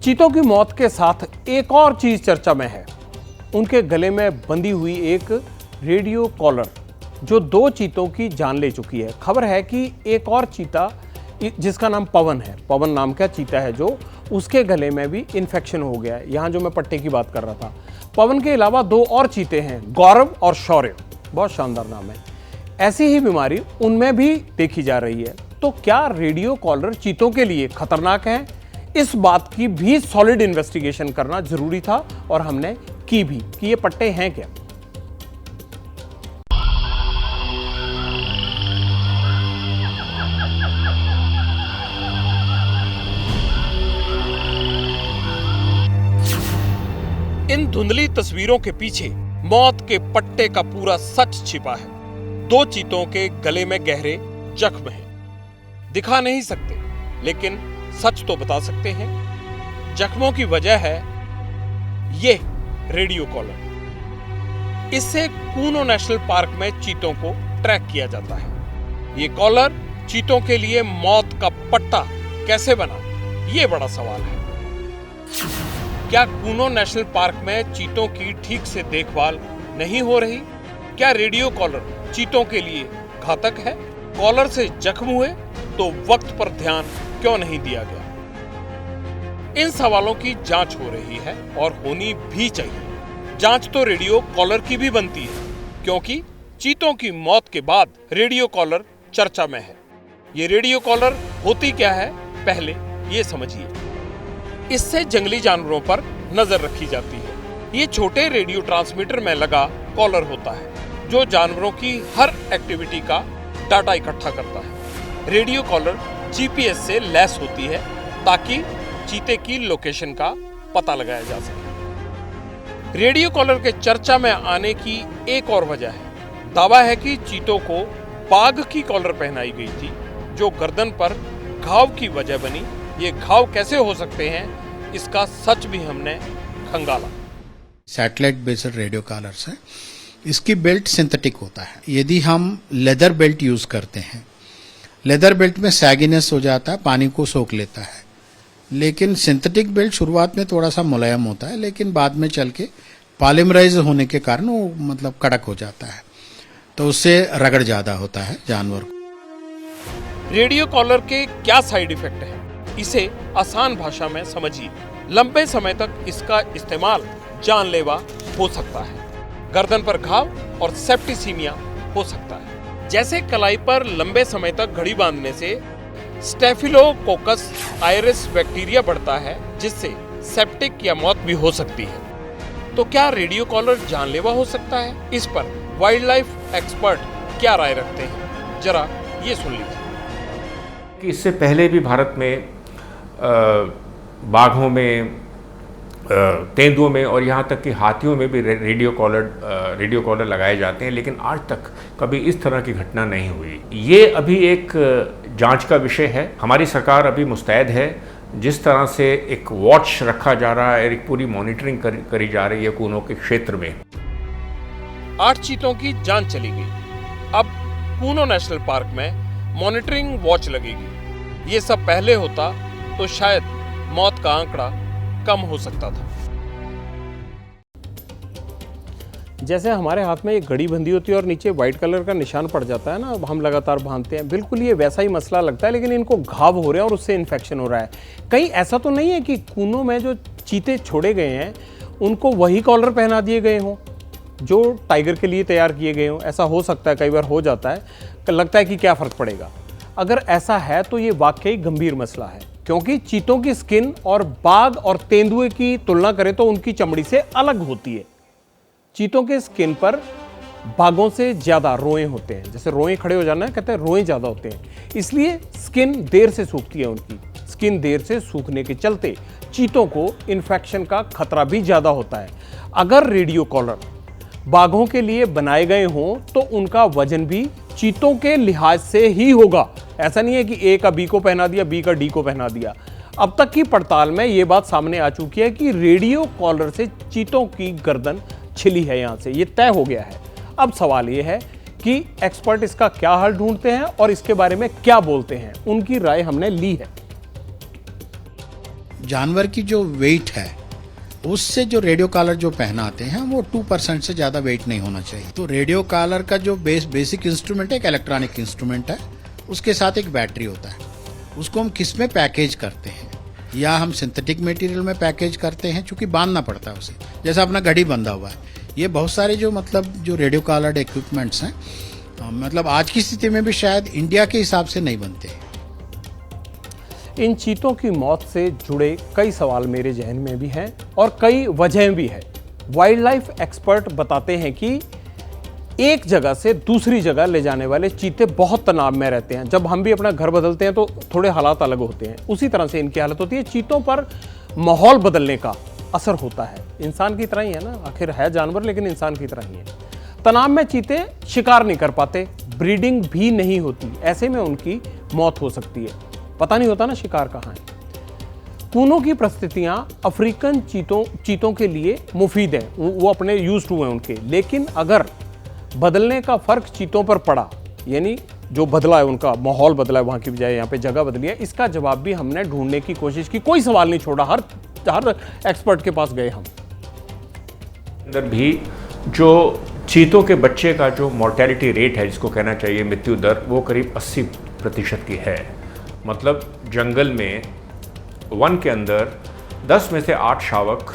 चीतों की मौत के साथ एक और चीज चर्चा में है। उनके गले में बंधी हुई एक रेडियो कॉलर जो 2 चीतों की जान ले चुकी है। खबर है कि एक और चीता जिसका नाम पवन है, पवन नाम का चीता है, जो उसके गले में भी इन्फेक्शन हो गया है। यहाँ जो मैं पट्टे की बात कर रहा था, पवन के अलावा 2 और चीते हैं, गौरव और शौर्य। बहुत शानदार नाम है। ऐसी ही बीमारी उनमें भी देखी जा रही है। तो क्या रेडियो कॉलर चीतों के लिए खतरनाक है? इस बात की भी सॉलिड इन्वेस्टिगेशन करना जरूरी था और हमने की भी कि ये पट्टे हैं क्या। इन धुंधली तस्वीरों के पीछे मौत के पट्टे का पूरा सच छिपा है। 2 चीतों के गले में गहरे जख्म हैं। दिखा नहीं सकते, लेकिन सच तो बता सकते हैं। जख्मों की वजह है ये रेडियो कॉलर। इससे कूनो नेशनल पार्क में चीतों को ट्रैक किया जाता है। ये कॉलर चीतों के लिए मौत का पट्टा कैसे बना, ये बड़ा सवाल है। क्या कूनो नेशनल पार्क में चीतों की ठीक से देखभाल नहीं हो रही? क्या रेडियो कॉलर चीतों के लिए घातक है? कॉलर से जख्म हुए तो वक्त पर ध्यान क्यों नहीं दिया गया? इन सवालों की जांच हो रही है और होनी भी चाहिए। जांच तो रेडियो कॉलर की भी बनती है, क्योंकि चीतों की मौत के बाद रेडियो कॉलर चर्चा में है। ये रेडियो कॉलर होती क्या है, पहले ये समझिए। इससे जंगली जानवरों पर नजर रखी जाती है। ये छोटे रेडियो ट्रांसमीटर में लगा कॉलर होता है, जो जानवरों की हर एक्टिविटी का डाटा इकट्ठा करता है। रेडियो कॉलर जीपीएस से लैस होती है ताकि चीते की लोकेशन का पता लगाया जा सके। रेडियो कॉलर के चर्चा में आने की एक और वजह है। दावा है कि चीतों को बाघ की कॉलर पहनाई गई थी, जो गर्दन पर घाव की वजह बनी। ये घाव कैसे हो सकते हैं, इसका सच भी हमने खंगाला। सैटेलाइट बेस्ड रेडियो कॉलर्स है। इसकी बेल्ट सिंथेटिक होता है। यदि हम लेदर बेल्ट यूज करते हैं, लेदर बेल्ट में सैगिनेस हो जाता है, पानी को सोख लेता है। लेकिन सिंथेटिक बेल्ट शुरुआत में थोड़ा सा मुलायम होता है, लेकिन बाद में चल के पॉलीमराइज होने के कारण वो मतलब कड़क हो जाता है, तो उससे रगड़ ज्यादा होता है जानवर को। रेडियो कॉलर के क्या साइड इफेक्ट है, इसे आसान भाषा में समझिए। लंबे समय तक इसका इस्तेमाल जानलेवा हो सकता है। गर्दन पर घाव और सेप्टिसीमिया हो सकता है। जैसे कलाई पर लंबे समय तक घड़ी बांधने से स्टेफिलोकोकस आयरिस बैक्टीरिया बढ़ता है, जिससे सेप्टिक या मौत भी हो सकती है। तो क्या रेडियो कॉलर जानलेवा हो सकता है? इस पर वाइल्ड लाइफ एक्सपर्ट क्या राय रखते हैं, जरा ये सुन लीजिए। कि इससे पहले भी भारत में बाघों में, तेंदुओं में और यहाँ तक कि हाथियों में भी रेडियो कॉलर लगाए जाते हैं, लेकिन आज तक कभी इस तरह की घटना नहीं हुई। ये अभी एक जांच का विषय है। हमारी सरकार अभी मुस्तैद है। जिस तरह से एक वॉच रखा जा रहा है, एक पूरी मॉनिटरिंग करी जा रही है कूनो के क्षेत्र में। 8 चीतों की जान चली गई। अब कूनो नेशनल पार्क में मॉनिटरिंग वॉच लगेगी। ये सब पहले होता तो शायद मौत का आंकड़ा कम हो सकता था। जैसे हमारे हाथ में एक घड़ी बंधी होती है और नीचे व्हाइट कलर का निशान पड़ जाता है ना, हम लगातार बांधते हैं, बिल्कुल ये वैसा ही मसला लगता है। लेकिन इनको घाव हो रहे हैं और उससे इन्फेक्शन हो रहा है। कहीं ऐसा तो नहीं है कि कूनो में जो चीते छोड़े गए हैं उनको वही कॉलर पहना दिए गए हों जो टाइगर के लिए तैयार किए गए हों? ऐसा हो सकता है, कई बार हो जाता है। लगता है कि क्या फर्क पड़ेगा। अगर ऐसा है तो ये वाकई गंभीर मसला है, क्योंकि चीतों की स्किन और बाघ और तेंदुए की तुलना करें तो उनकी चमड़ी से अलग होती है। चीतों के स्किन पर बाघों से ज्यादा रोए होते हैं। जैसे रोए खड़े हो जाना है, कहते हैं रोए ज्यादा होते हैं, इसलिए स्किन देर से सूखती है। उनकी स्किन देर से सूखने के चलते चीतों को इन्फेक्शन का खतरा भी ज्यादा होता है। अगर रेडियो कॉलर बाघों के लिए बनाए गए हों तो उनका वजन भी चीतों के लिहाज से ही होगा। ऐसा नहीं है कि ए का बी को पहना दिया, बी का डी को पहना दिया। अब तक की पड़ताल में यह बात सामने आ चुकी है कि रेडियो कॉलर से चीतों की गर्दन छिली है, यहां से ये तय हो गया है। अब सवाल यह है कि एक्सपर्ट इसका क्या हल ढूंढते हैं और इसके बारे में क्या बोलते हैं, उनकी राय हमने ली है। जानवर की जो वेट है उससे जो रेडियो कॉलर जो पहनाते हैं वो 2% से ज़्यादा वेट नहीं होना चाहिए। तो रेडियो कॉलर का जो बेसिक इंस्ट्रूमेंट है एक इलेक्ट्रॉनिक इंस्ट्रूमेंट है, उसके साथ एक बैटरी होता है। उसको हम किस में पैकेज करते हैं, या हम सिंथेटिक मटेरियल में पैकेज करते हैं, चूँकि बांधना पड़ता है उसे, जैसा अपना घड़ी बंधा हुआ है। ये बहुत सारे जो रेडियो कॉलर्ड इक्विपमेंट्स हैं, मतलब आज की स्थिति में भी शायद इंडिया के हिसाब से नहीं बनते। इन चीतों की मौत से जुड़े कई सवाल मेरे जहन में भी हैं और कई वजहें भी हैं। वाइल्ड लाइफ एक्सपर्ट बताते हैं कि एक जगह से दूसरी जगह ले जाने वाले चीते बहुत तनाव में रहते हैं। जब हम भी अपना घर बदलते हैं तो थोड़े हालात अलग होते हैं, उसी तरह से इनकी हालत होती है। चीतों पर माहौल बदलने का असर होता है, इंसान की तरह ही है ना, आखिर है जानवर लेकिन इंसान की तरह ही है। तनाव में चीते शिकार नहीं कर पाते, ब्रीडिंग भी नहीं होती, ऐसे में उनकी मौत हो सकती है। पता नहीं होता ना शिकार कहाँ है। कूनों की परिस्थितियां अफ्रीकन चीतों के लिए मुफीद है, वो अपने यूज्ड हुए हैं उनके, लेकिन अगर बदलने का फर्क चीतों पर पड़ा, यानी जो बदला है उनका माहौल बदला है, वहां की बजाय यहाँ पे जगह बदली है, इसका जवाब भी हमने ढूंढने की कोशिश की। कोई सवाल नहीं छोड़ा, हर एक्सपर्ट के पास गए हम। अंदर भी जो चीतों के बच्चे का जो मोर्टेलिटी रेट है, जिसको कहना चाहिए मृत्यु दर, वो करीब 80% की है। मतलब जंगल में वन के अंदर 10 में से 8 शावक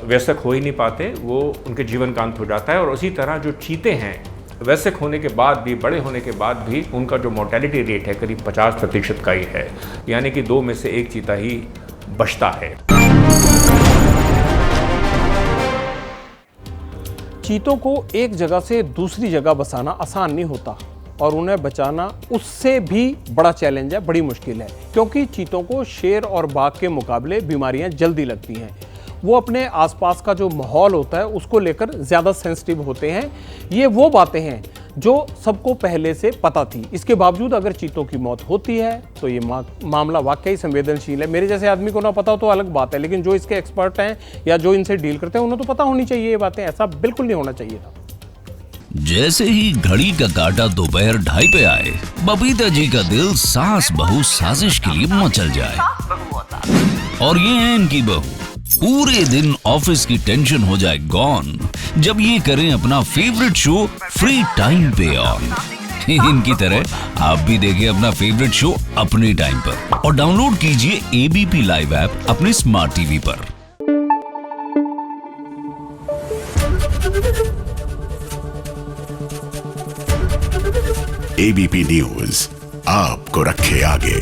वयस्क हो ही नहीं पाते, वो उनके जीवन का अंत हो जाता है। और उसी तरह जो चीते हैं वयस्क होने के बाद भी, बड़े होने के बाद भी, उनका जो मोर्टेलिटी रेट है करीब 50% का ही है, यानी कि 2 में से 1 चीता ही बचता है। चीतों को एक जगह से दूसरी जगह बसाना आसान नहीं होता और उन्हें बचाना उससे भी बड़ा चैलेंज है, बड़ी मुश्किल है, क्योंकि चीतों को शेर और बाघ के मुकाबले बीमारियां जल्दी लगती हैं। वो अपने आसपास का जो माहौल होता है उसको लेकर ज़्यादा सेंसिटिव होते हैं। ये वो बातें हैं जो सबको पहले से पता थी। इसके बावजूद अगर चीतों की मौत होती है तो ये मामला वाकई संवेदनशील है। मेरे जैसे आदमी को ना पता हो तो अलग बात है, लेकिन जो इसके एक्सपर्ट हैं या जो इनसे डील करते हैं उन्हें तो पता होनी चाहिए ये बातें। ऐसा बिल्कुल नहीं होना चाहिए था। जैसे ही घड़ी का काटा दोपहर 2:30 पे आए, बबीता जी का दिल सास बहू साजिश के लिए मचल जाए। और ये है इनकी बहू, पूरे दिन ऑफिस की टेंशन हो जाए गॉन जब ये करें अपना फेवरेट शो फ्री टाइम पे ऑन। इनकी तरह आप भी देखें अपना फेवरेट शो अपने टाइम पर और डाउनलोड कीजिए एबीपी लाइव ऐप अपने स्मार्ट टीवी पर। एबीपी न्यूज आपको रखे आगे।